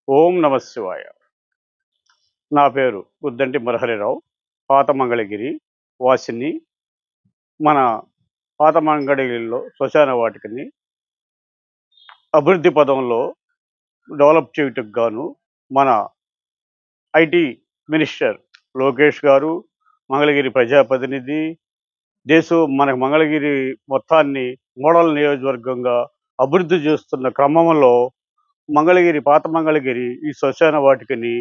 ఓం నమ శివాయ. నా పేరు గుద్దంటి మురహరిరావు. పాత మంగళగిరి వాసిని. మన పాత మంగళగిరిలో శ్మశాన వాటికని అభివృద్ధి పదంలో డెవలప్ చేయుటకు గాను మన ఐటీ మినిస్టర్ లోకేష్ గారు, మంగళగిరి ప్రజాప్రతినిధి, మన మంగళగిరి మొత్తాన్ని మోడల్ నియోజకవర్గంగా అభివృద్ధి చేస్తున్న క్రమంలో పాత మంగళగిరి ఈ శ్మశాన వాటికని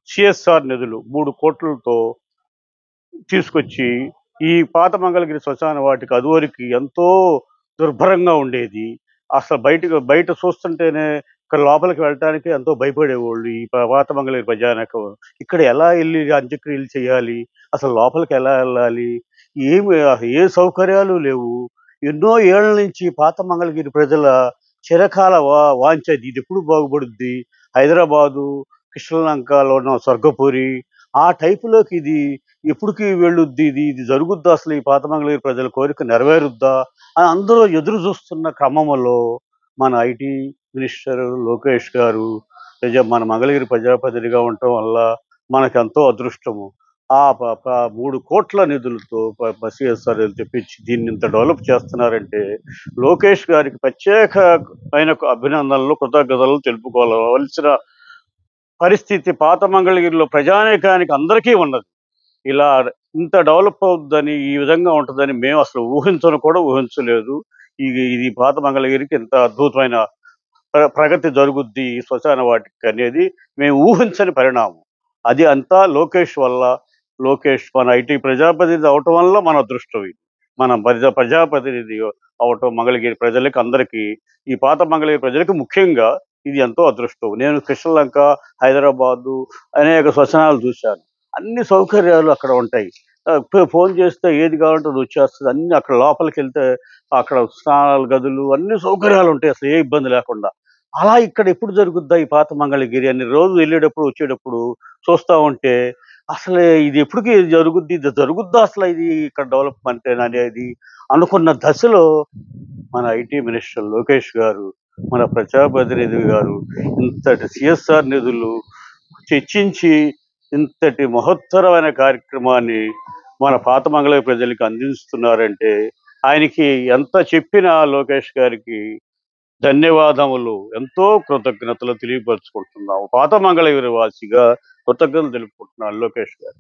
సిఎస్ఆర్ నిధులు 3 కోట్లతో తీసుకొచ్చి ఈ పాత మంగళగిరి శ్మశాన వాటిక అదివరకు ఎంతో దుర్భరంగా ఉండేది. అసలు బయట చూస్తుంటేనే ఇక్కడ లోపలికి వెళ్ళటానికి ఎంతో భయపడేవాళ్ళు ఈ పాత మంగళగిరి ప్రజానీకం. ఇక్కడ ఎలా వెళ్ళి అంత్యక్రియలు చేయాలి, అసలు లోపలికి ఎలా వెళ్ళాలి, ఏ సౌకర్యాలు లేవు. ఎన్నో ఏళ్ల నుంచి పాత మంగళగిరి ప్రజల చిరకాల వాంఛ ఇది ఎప్పుడు బాగుపడుద్ది, హైదరాబాదు కృష్ణలంకలో ఉన్న స్వర్గపురి ఆ టైపులోకి ఇది ఎప్పటికి వెళ్ళుద్ది, ఇది జరుగుద్దా, అసలు ఈ పాత మంగళగిరి ప్రజల కోరిక నెరవేరుద్దా అని అందరూ ఎదురు చూస్తున్న క్రమంలో మన ఐటీ మినిస్టర్ లోకేష్ గారు మన మంగళగిరి ప్రజాప్రతినిధిగా ఉండటం వల్ల మనకెంతో అదృష్టము. ఆ 3 కోట్ల నిధులతో సిఎస్ఆర్ తెప్పించి దీన్ని ఇంత డెవలప్ చేస్తున్నారంటే లోకేష్ గారికి ప్రత్యేకమైన అభినందనలు, కృతజ్ఞతలు తెలుపుకోవాల్సిన పరిస్థితి పాత మంగళగిరిలో ప్రజానీకానికి అందరికీ ఉన్నది. ఇలా ఇంత డెవలప్ అవుద్దని, ఈ విధంగా ఉంటుందని మేము అసలు ఊహించలేదు. ఇది పాత మంగళగిరికి ఇంత అద్భుతమైన ప్రగతి జరుగుద్ది ఈ శ్మశాన వాటిక అనేది మేము ఊహించని పరిణామం. అది అంతా లోకేష్ వల్ల. లోకేష్ మన ఐటీ ప్రజాప్రతినిధి అవటం వల్ల మన అదృష్టం ఇది. మన ప్రజాప్రతినిధి అవటం మంగళగిరి ప్రజలకి అందరికీ, ఈ పాత మంగళగిరి ప్రజలకి ముఖ్యంగా ఇది ఎంతో అదృష్టం. నేను కృష్ణలంక, హైదరాబాదు అనేక శ్మశానాలు చూశాను. అన్ని సౌకర్యాలు అక్కడ ఉంటాయి. ఫోన్ చేస్తే ఏది కావాలంటే అది వచ్చేస్తుంది. అన్ని అక్కడ లోపలికి వెళ్తే అక్కడ స్నానాల గదులు అన్ని సౌకర్యాలు ఉంటాయి, అసలు ఏ ఇబ్బంది లేకుండా. అలా ఇక్కడ ఎప్పుడు జరుగుద్దా ఈ పాత మంగళగిరి అని రోజు వెళ్ళేటప్పుడు వచ్చేటప్పుడు చూస్తూ ఉంటే అసలు ఇది ఎప్పటికీ జరుగుద్ది, ఇది జరుగుద్దా అసలు ఇది ఇక్కడ డెవలప్మెంట్ అనేది అనుకున్న దశలో మన ఐటీ మినిస్టర్ లోకేష్ గారు, మన ప్రజాప్రతినిధి గారు ఇంతటి సిఎస్ఆర్ నిధులు చర్చించి ఇంతటి మహత్తరమైన కార్యక్రమాన్ని మన పాత మంగళగిరి ప్రజలకు అందిస్తున్నారంటే ఆయనకి ఎంత చెప్పినా లోకేష్ గారికి ధన్యవాదములు, ఎంతో కృతజ్ఞతలు తెలియపరుచుకుంటున్నాము. పాత మంగళగిరి వాసిగా కృతజ్ఞతలు తెలుపుకుంటున్నాను లోకేష్ గారు.